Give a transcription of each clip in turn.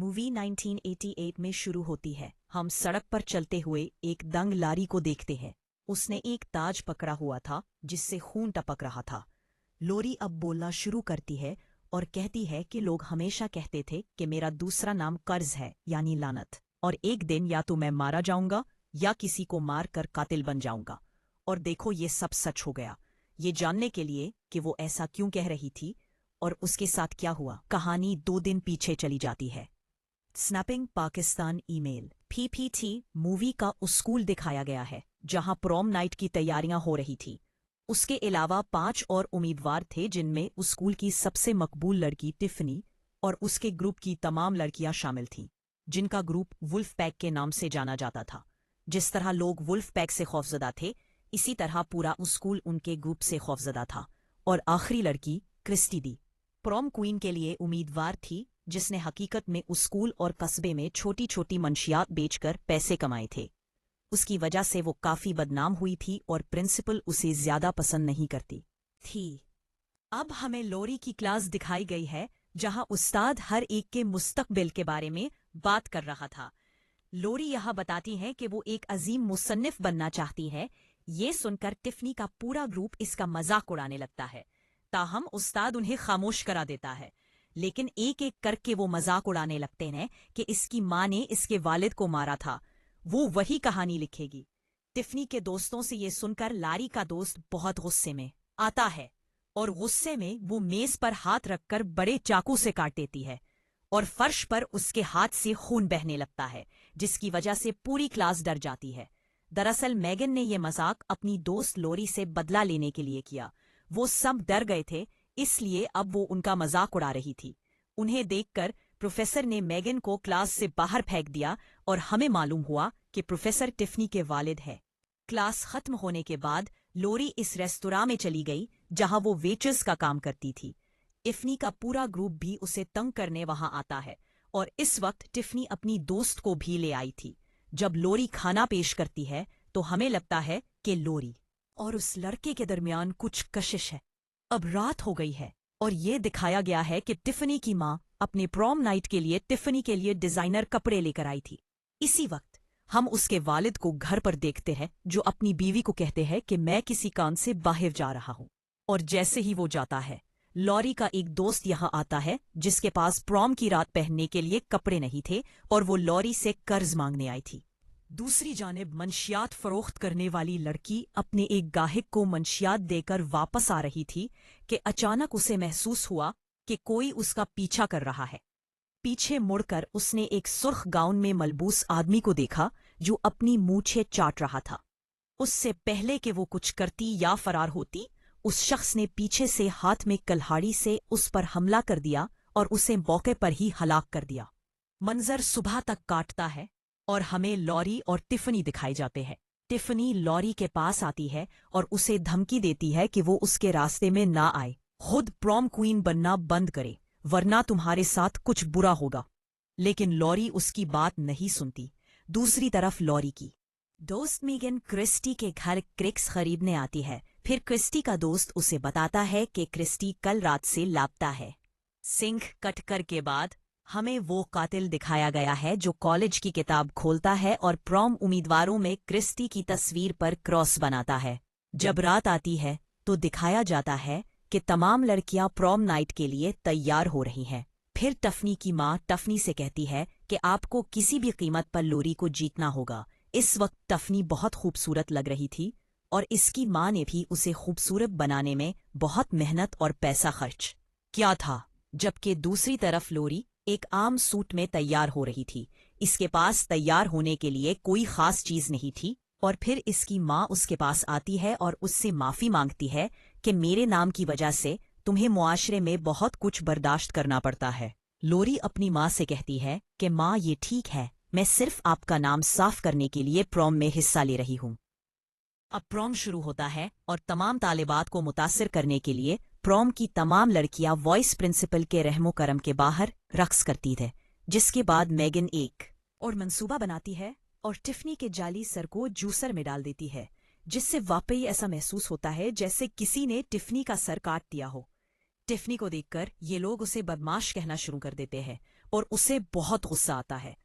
Movie 1988 में शुरू होती है। हम सड़क पर चलते हुए एक दंग लारी को देखते हैं। उसने एक ताज पकड़ा हुआ था जिससे खून टपक रहा था। लोरी अब बोलना शुरू करती है और कहती है कि लोग हमेशा कहते थे कि मेरा दूसरा नाम कर्ज है यानी लानत, और एक दिन या तो मैं मारा जाऊंगा या किसी को मार कर कातिल बन जाऊंगा। और देखो ये सब सच हो गया। ये जानने के लिए कि वो ऐसा क्यों कह रही थी और उसके साथ क्या हुआ, कहानी 2 दिन पीछे चली जाती है। Snapping Pakistan email PPT movie का उस स्कूल दिखाया गया है जहां प्रॉम नाइट की तैयारियां हो रही थी। उसके अलावा 5 और उम्मीदवार थे जिनमें उस स्कूल की सबसे मकबूल लड़की टिफनी और उसके ग्रुप की तमाम लड़कियां शामिल थीं, जिनका ग्रुप वुल्फ पैक के नाम से जाना जाता था। जिस तरह लोग वुल्फ पैक से खौफजदा थे, इसी तरह पूरा उस स्कूल उनके ग्रुप से खौफजदा था। और आखिरी लड़की क्रिस्टी दी प्रॉम क्वीन के लिए उम्मीदवार थी, जिसने हकीकत में उस स्कूल और कस्बे में छोटी छोटी मंशियात बेचकर पैसे कमाए थे। उसकी वजह से वो काफी बदनाम हुई थी और प्रिंसिपल उसे ज्यादा पसंद नहीं करती थी। अब हमें लोरी की क्लास दिखाई गई है जहां उस्ताद हर एक के मुस्तकबिल के बारे में बात कर रहा था। लोरी यह बताती है कि वो एक अजीम मुसन्निफ बनना चाहती है। ये सुनकर टिफनी का पूरा ग्रुप इसका मजाक उड़ाने लगता है, ताहम उस्ताद उन्हें खामोश करा देता है। लेकिन एक एक करके वो मजाक उड़ाने लगते हैं कि इसकी माँ ने इसके वालिद को मारा था, वो वही कहानी लिखेगी। टिफनी के दोस्तों से ये सुनकर लारी का दोस्त बहुत गुस्से में आता है और गुस्से में वो मेज पर हाथ रखकर बड़े चाकू से काट देती है और फर्श पर उसके हाथ से खून बहने लगता है, जिसकी वजह से पूरी क्लास डर जाती है। दरअसल मैगन ने यह मजाक अपनी दोस्त लोरी से बदला लेने के लिए किया। वो सब डर गए थे, इसलिए अब वो उनका मजाक उड़ा रही थी। उन्हें देखकर प्रोफेसर ने मैगन को क्लास से बाहर फेंक दिया और हमें मालूम हुआ कि प्रोफेसर टिफनी के वालिद है। क्लास खत्म होने के बाद लोरी इस रेस्तोरां में चली गई जहां वो वेट्रेस का काम करती थी। टिफनी का पूरा ग्रुप भी उसे तंग करने वहां आता है और इस वक्त टिफनी अपनी दोस्त को भी ले आई थी। जब लोरी खाना पेश करती है तो हमें लगता है कि लोरी और उस लड़के के दरमियान कुछ कशिश है। अब रात हो गई है और ये दिखाया गया है कि टिफनी की माँ अपने प्रॉम नाइट के लिए टिफनी के लिए डिजाइनर कपड़े लेकर आई थी। इसी वक्त हम उसके वालिद को घर पर देखते हैं, जो अपनी बीवी को कहते हैं कि मैं किसी काम से बाहर जा रहा हूँ। और जैसे ही वो जाता है, लॉरी का एक दोस्त यहाँ आता है जिसके पास प्रॉम की रात पहनने के लिए कपड़े नहीं थे और वो लॉरी से कर्ज मांगने आई थी। दूसरी जानिब मंशियात फरोख्त करने वाली लड़की अपने एक गाहक को मंशियात देकर वापस आ रही थी कि अचानक उसे महसूस हुआ कि कोई उसका पीछा कर रहा है। पीछे मुड़कर उसने एक सुर्ख गाउन में मलबूस आदमी को देखा जो अपनी मूछें चाट रहा था। उससे पहले कि वो कुछ करती या फरार होती, उस शख्स ने पीछे से हाथ में कल्हाड़ी से उस पर हमला कर दिया और उसे मौके पर ही हलाक कर दिया। मंजर सुबह तक काटता है और हमें लॉरी और टिफनी दिखाए जाते हैं। टिफनी लॉरी के पास आती है और उसे धमकी देती है कि वो उसके रास्ते में ना आए, खुद प्रॉम क्वीन बनना बंद करे, वरना तुम्हारे साथ कुछ बुरा होगा। लेकिन लॉरी उसकी बात नहीं सुनती। दूसरी तरफ लॉरी की दोस्त मीगन क्रिस्टी के घर क्रिक्स खरीदने आती है। फिर क्रिस्टी का दोस्त उसे बताता है कि क्रिस्टी कल रात से लापता है। सिंह कटकर के बाद हमें वो कातिल दिखाया गया है जो कॉलेज की किताब खोलता है और प्रॉम उम्मीदवारों में क्रिस्टी की तस्वीर पर क्रॉस बनाता है। जब रात आती है तो दिखाया जाता है कि तमाम लड़कियां प्रॉम नाइट के लिए तैयार हो रही हैं। फिर टफनी की माँ टफनी से कहती है कि आपको किसी भी कीमत पर लोरी को जीतना होगा। इस वक्त टफनी बहुत खूबसूरत लग रही थी और इसकी माँ ने भी उसे खूबसूरत बनाने में बहुत मेहनत और पैसा खर्च किया था। जबकि दूसरी तरफ लोरी एक आम सूट में तैयार हो रही थी। इसके पास तैयार होने के लिए कोई खास चीज नहीं थी और फिर इसकी माँ उसके पास आती है और उससे माफी मांगती है कि मेरे नाम की वजह से तुम्हें मुआशरे में बहुत कुछ बर्दाश्त करना पड़ता है। लोरी अपनी माँ से कहती है कि माँ ये ठीक है, मैं सिर्फ आपका नाम साफ करने के लिए प्रॉम में हिस्सा ले रही हूँ। अब प्रॉम शुरू होता है और तमाम तालिबात को मुतासिर करने के लिए प्रॉम की तमाम लड़कियां वॉइस प्रिंसिपल के रहमो करम के बाहर रक्स करती थे, जिसके बाद मैगन एक और मंसूबा बनाती है और टिफनी के जाली सर को जूसर में डाल देती है, जिससे वाकई ऐसा महसूस होता है जैसे किसी ने टिफनी का सर काट दिया हो। टिफनी को देखकर ये लोग उसे बदमाश कहना शुरू कर देते हैं और उसे बहुत गुस्सा आता है।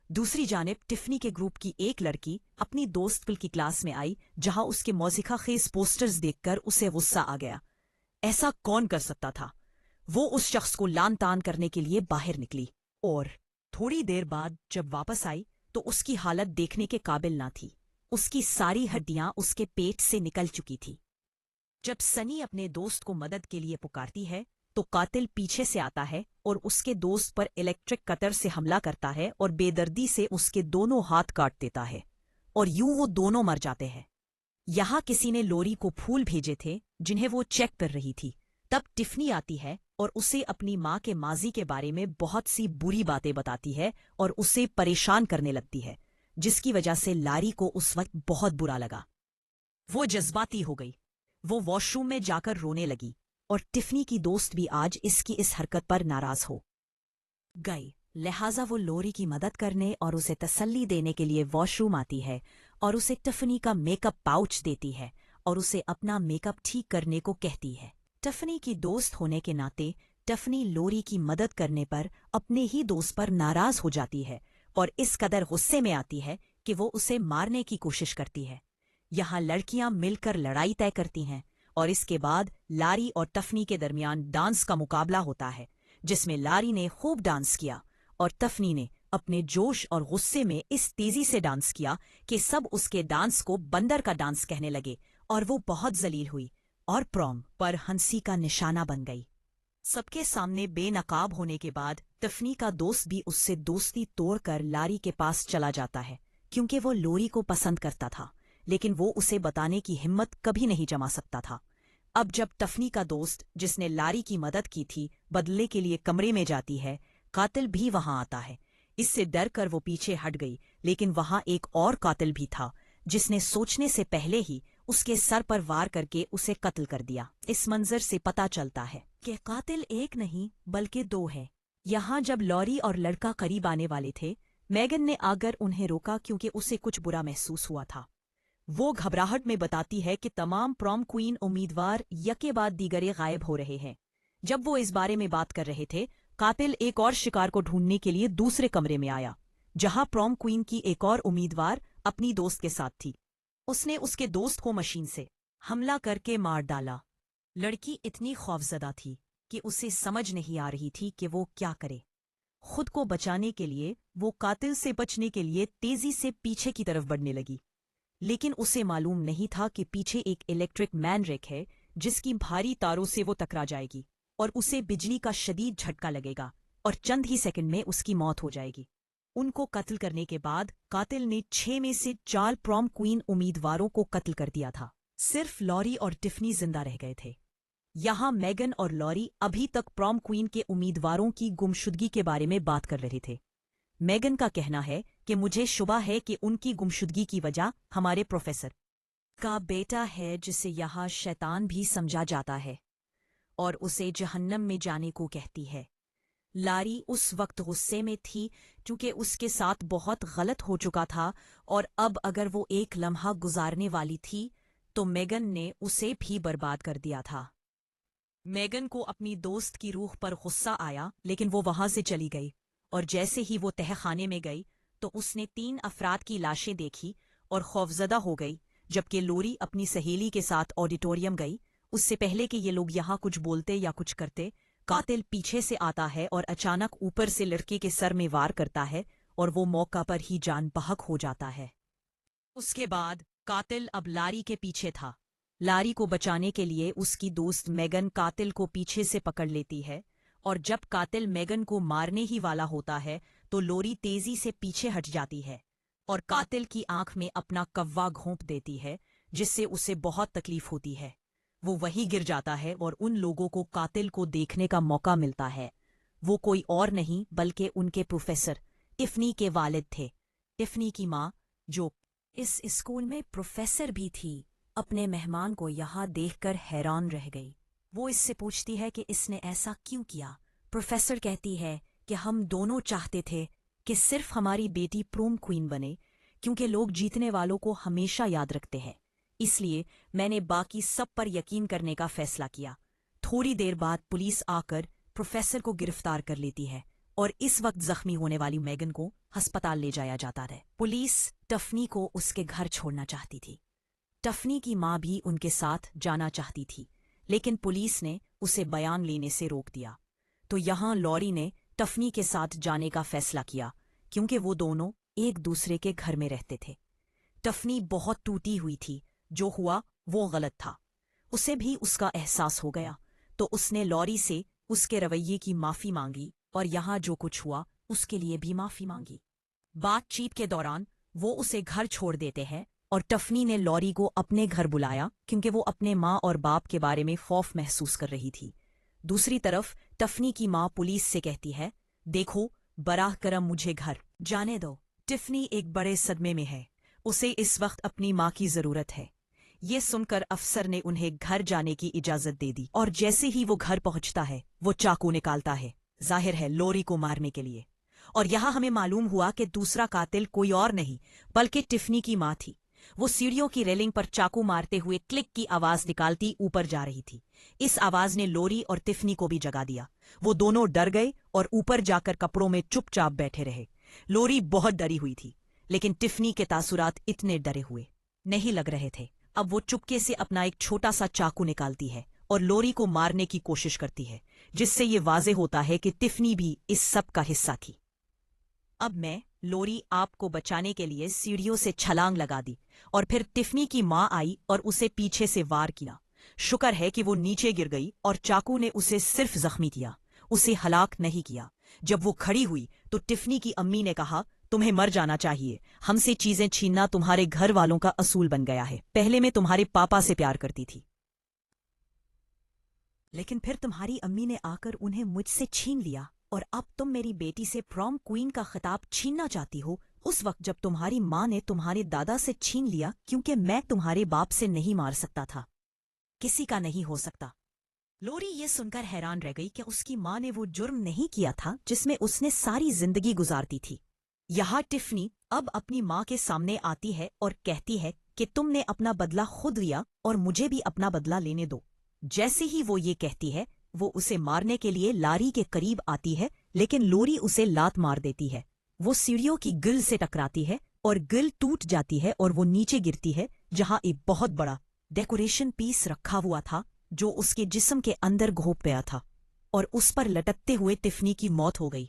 दूसरी जानिब टिफनी के ग्रुप की एक लड़की अपनी दोस्त पिल की क्लास में आई, जहां उसके मौजिका खेज पोस्टर्स देखकर उसे गुस्सा आ गया। ऐसा कौन कर सकता था? वो उस शख्स को लान तान करने के लिए बाहर निकली और थोड़ी देर बाद जब वापस आई तो उसकी हालत देखने के काबिल ना थी। उसकी सारी हड्डियां उसके पेट से निकल चुकी थी। जब सनी अपने दोस्त को मदद के लिए पुकारती है तो कातिल पीछे से आता है और उसके दोस्त पर इलेक्ट्रिक कतर से हमला करता है और बेदर्दी से उसके दोनों हाथ काट देता है और यूं वो दोनों मर जाते हैं। यहाँ किसी ने लोरी को फूल भेजे थे जिन्हें वो चेक कर रही थी। तब टिफनी आती है और उसे अपनी माँ के माजी के बारे में बहुत सी बुरी बातें बताती है और उसे परेशान करने लगती है, जिसकी वजह से लारी को उस वक्त बहुत बुरा लगा। वो जज्बाती हो गई। वो वॉशरूम में जाकर रोने लगी और टिफनी की दोस्त भी आज इसकी इस हरकत पर नाराज हो गई। लिहाजा वो लोरी की मदद करने और उसे तसल्ली देने के लिए वॉशरूम आती है और उसे टिफनी का मेकअप पाउच देती है और उसे अपना मेकअप ठीक करने को कहती है। टिफनी की दोस्त होने के नाते टिफनी लोरी की मदद करने पर अपने ही दोस्त पर नाराज हो जाती है और इस कदर गुस्से में आती है कि वो उसे मारने की कोशिश करती है। यहाँ लड़कियां मिलकर लड़ाई तय करती हैं और इसके बाद लारी और टिफनी के दरमियान डांस का मुकाबला होता है, जिसमें लारी ने खूब डांस किया और टिफनी ने अपने जोश और गुस्से में इस तेजी से डांस किया कि सब उसके डांस को बंदर का डांस कहने लगे और वो बहुत जलील हुई और प्रॉम पर हंसी का निशाना बन गई। सबके सामने बेनकाब होने के बाद टिफनी का दोस्त भी उससे दोस्ती तोड़कर लारी के पास चला जाता है, क्योंकि वो लोरी को पसंद करता था, लेकिन वो उसे बताने की हिम्मत कभी नहीं जमा सकता था। अब जब टिफनी का दोस्त, जिसने लारी की मदद की थी, बदले के लिए कमरे में जाती है, कातिल भी वहां आता है। इससे डर कर वो पीछे हट गई, लेकिन वहां एक और कातिल भी था, जिसने सोचने से पहले ही उसके सर पर वार करके उसे कत्ल कर दिया। इस मंजर से पता चलता है कि कातिल एक नहीं बल्कि दो है। यहाँ जब लॉरी और लड़का करीब आने वाले थे, मैगन ने आकर उन्हें रोका क्योंकि उसे कुछ बुरा महसूस हुआ था। वो घबराहट में बताती है कि तमाम प्रॉम क्वीन उम्मीदवार यके बाद दीगरे गायब हो रहे हैं। जब वो इस बारे में बात कर रहे थे, कातिल एक और शिकार को ढूंढने के लिए दूसरे कमरे में आया, जहां प्रॉम क्वीन की एक और उम्मीदवार अपनी दोस्त के साथ थी। उसने उसके दोस्त को मशीन से हमला करके मार डाला। लड़की इतनी खौफजदा थी कि उसे समझ नहीं आ रही थी कि वो क्या करे। खुद को बचाने के लिए वो कातिल से बचने के लिए तेजी से पीछे की तरफ बढ़ने लगी, लेकिन उसे मालूम नहीं था कि पीछे एक इलेक्ट्रिक मैन रेक है, जिसकी भारी तारों से वो टकरा जाएगी और उसे बिजली का शदीद झटका लगेगा और चंद ही सेकंड में उसकी मौत हो जाएगी। उनको कत्ल करने के बाद कातिल ने 6 में से 4 प्रॉम क्वीन उम्मीदवारों को कत्ल कर दिया था। सिर्फ लॉरी और टिफनी जिंदा रह गए थे। यहाँ मैगन और लॉरी अभी तक प्रॉम क्वीन के उम्मीदवारों की गुमशुदगी के बारे में बात कर रहे थे। मैगन का कहना है कि मुझे शुबा है कि उनकी गुमशुदगी की वजह हमारे प्रोफेसर का बेटा है, जिसे यहाँ शैतान भी समझा जाता है और उसे जहन्नम में जाने को कहती है। लारी उस वक्त गुस्से में थी क्योंकि उसके साथ बहुत गलत हो चुका था और अब अगर वो एक लम्हा गुजारने वाली थी तो मैगन ने उसे भी बर्बाद कर दिया था। मैगन को अपनी दोस्त की रूह पर गुस्सा आया, लेकिन वो वहां से चली गई और जैसे ही वो तहखाने में गई तो उसने 3 अफराद की लाशें देखी और खौफजदा हो गई। जबकि लोरी अपनी सहेली के साथ ऑडिटोरियम गई, उससे पहले कि ये लोग यहाँ कुछ बोलते या कुछ करते, कातिल पीछे से आता है और अचानक ऊपर से लड़के के सर में वार करता है और वो मौका पर ही जान बहक हो जाता है। उसके बाद कातिल अब लारी के पीछे था। लारी को बचाने के लिए उसकी दोस्त मैगन कातिल को पीछे से पकड़ लेती है और जब कातिल मैगन को मारने ही वाला होता है तो लोरी तेजी से पीछे हट जाती है और कातिल की आंख में अपना कव्वा घोंप देती है, जिससे उसे बहुत तकलीफ होती है। वो वहीं गिर जाता है और उन लोगों को कातिल को देखने का मौका मिलता है। वो कोई और नहीं बल्कि उनके प्रोफेसर टिफनी के वालिद थे। टिफनी की माँ, जो इस स्कूल में प्रोफेसर भी थी, अपने मेहमान को यहाँ देखकर हैरान रह गई। वो इससे पूछती है कि इसने ऐसा क्यों किया। प्रोफेसर कहती है कि हम दोनों चाहते थे कि सिर्फ हमारी बेटी प्रोम क्वीन बने, क्योंकि लोग जीतने वालों को हमेशा याद रखते हैं। इसलिए मैंने बाकी सब पर यकीन करने का फैसला किया। थोड़ी देर बाद पुलिस आकर प्रोफेसर को गिरफ्तार कर लेती है اور اس وقت زخمی ہونے والی میگن کو ہسپتال لے جایا جاتا ہے۔ پولیس ٹفنی کو اس کے گھر چھوڑنا چاہتی تھی۔ ٹفنی کی ماں بھی ان کے ساتھ جانا چاہتی تھی، لیکن پولیس نے اسے بیان لینے سے روک دیا۔ تو یہاں لوری نے ٹفنی کے ساتھ جانے کا فیصلہ کیا، کیونکہ وہ دونوں ایک دوسرے کے گھر میں رہتے تھے۔ ٹفنی بہت ٹوٹی ہوئی تھی، جو ہوا وہ غلط تھا۔ اسے بھی اس کا احساس ہو گیا، تو اس نے لوری سے اس کے رویے کی معافی مانگی اور یہاں جو کچھ ہوا اس کے لیے بھی معافی مانگی۔ بات چیت کے دوران وہ اسے گھر چھوڑ دیتے ہیں اور ٹفنی نے لوری کو اپنے گھر بلایا کیونکہ وہ اپنے ماں اور باپ کے بارے میں خوف محسوس کر رہی تھی۔ دوسری طرف ٹفنی کی ماں پولیس سے کہتی ہے، دیکھو براہ کرم مجھے گھر جانے دو۔ ٹفنی ایک بڑے صدمے میں ہے، اسے اس وقت اپنی ماں کی ضرورت ہے۔ یہ سن کر افسر نے انہیں گھر جانے کی اجازت دے دی، اور جیسے ہی وہ گھر پہنچتا ہے وہ چاقو نکالتا ہے، ظاہر ہے لوری کو مارنے کے لیے۔ اور یہاں ہمیں معلوم ہوا کہ دوسرا قاتل کوئی اور نہیں بلکہ ٹفنی کی ماں تھی۔ وہ سیڑھیوں کی ریلنگ پر چاقو مارتے ہوئے کلک کی آواز نکالتی اوپر جا رہی تھی۔ اس آواز نے لوری اور ٹفنی کو بھی جگا دیا۔ وہ دونوں ڈر گئے اور اوپر جا کر کپڑوں میں چپ چاپ بیٹھے رہے۔ لوری بہت ڈری ہوئی تھی، لیکن ٹفنی کے تاثرات اتنے ڈرے ہوئے نہیں لگ رہے تھے۔ اب وہ چپکے سے اپنا ایک چھوٹا سا چاقو نکالتی ہے اور لوری کو مارنے کی کوشش کرتی ہے، جس سے یہ واضح ہوتا ہے کہ ٹفنی بھی اس سب کا حصہ تھی۔ اب لوری آپ کو بچانے کے لیے سیڑھیوں سے چھلانگ لگا دی، اور پھر ٹفنی کی ماں آئی اور اسے پیچھے سے وار کیا۔ شکر ہے کہ وہ نیچے گر گئی اور چاقو نے اسے صرف زخمی کیا، اسے ہلاک نہیں کیا۔ جب وہ کھڑی ہوئی تو ٹفنی کی امی نے کہا، تمہیں مر جانا چاہیے، ہم سے چیزیں چھیننا تمہارے گھر والوں کا اصول بن گیا ہے۔ پہلے میں تمہارے پاپا سے پیار کرتی تھی، لیکن پھر تمہاری امی نے آ کر انہیں مجھ سے چھین لیا، اور اب تم میری بیٹی سے پروم کوئین کا خطاب چھیننا چاہتی ہو، اس وقت جب تمہاری ماں نے تمہارے دادا سے چھین لیا، کیونکہ میں تمہارے باپ سے نہیں مار سکتا تھا، کسی کا نہیں ہو سکتا۔ لوری یہ سن کر حیران رہ گئی کہ اس کی ماں نے وہ جرم نہیں کیا تھا جس میں اس نے ساری زندگی گزارتی تھی۔ یہاں ٹفنی اب اپنی ماں کے سامنے آتی ہے اور کہتی ہے کہ تم نے اپنا بدلہ خود لیا اور مجھے بھی اپنا بدلہ لینے دو۔ جیسے ہی وہ یہ کہتی ہے، وہ اسے مارنے کے لیے لاری کے قریب آتی ہے، لیکن لوری اسے لات مار دیتی ہے۔ وہ سیڑھیوں کی گرل سے ٹکراتی ہے اور گرل ٹوٹ جاتی ہے اور وہ نیچے گرتی ہے، جہاں ایک بہت بڑا ڈیکوریشن پیس رکھا ہوا تھا جو اس کے جسم کے اندر گھوپ گیا تھا، اور اس پر لٹکتے ہوئے ٹفنی کی موت ہو گئی۔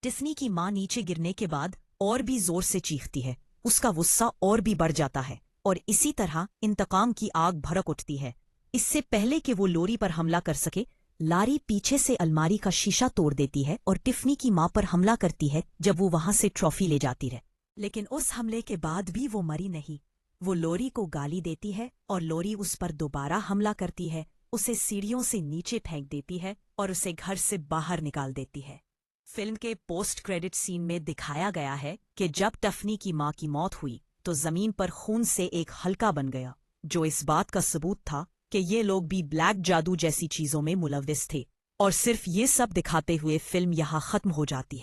ٹفنی کی ماں نیچے گرنے کے بعد اور بھی زور سے چیختی ہے، اس کا غصہ اور بھی بڑھ جاتا ہے، اور اسی طرح انتقام کی آگ بھڑک اٹھتی ہے۔ اس سے پہلے کہ وہ لوری پر حملہ کر سکے، لاری پیچھے سے الماری کا شیشہ توڑ دیتی ہے اور ٹفنی کی ماں پر حملہ کرتی ہے جب وہ وہاں سے ٹرافی لے جاتی ہے۔ لیکن اس حملے کے بعد بھی وہ مری نہیں۔ وہ لوری کو گالی دیتی ہے اور لوری اس پر دوبارہ حملہ کرتی ہے، اسے سیڑھیوں سے نیچے پھینک دیتی ہے اور اسے گھر سے باہر نکال دیتی ہے۔ فلم کے پوسٹ کریڈٹ سین میں دکھایا گیا ہے کہ جب ٹفنی کی ماں کی موت ہوئی تو زمین پر خون سے ایک حلقہ بن گیا، جو اس بات کا ثبوت تھا کہ یہ لوگ بھی بلیک جادو جیسی چیزوں میں ملوث تھے۔ اور صرف یہ سب دکھاتے ہوئے فلم یہاں ختم ہو جاتی ہے۔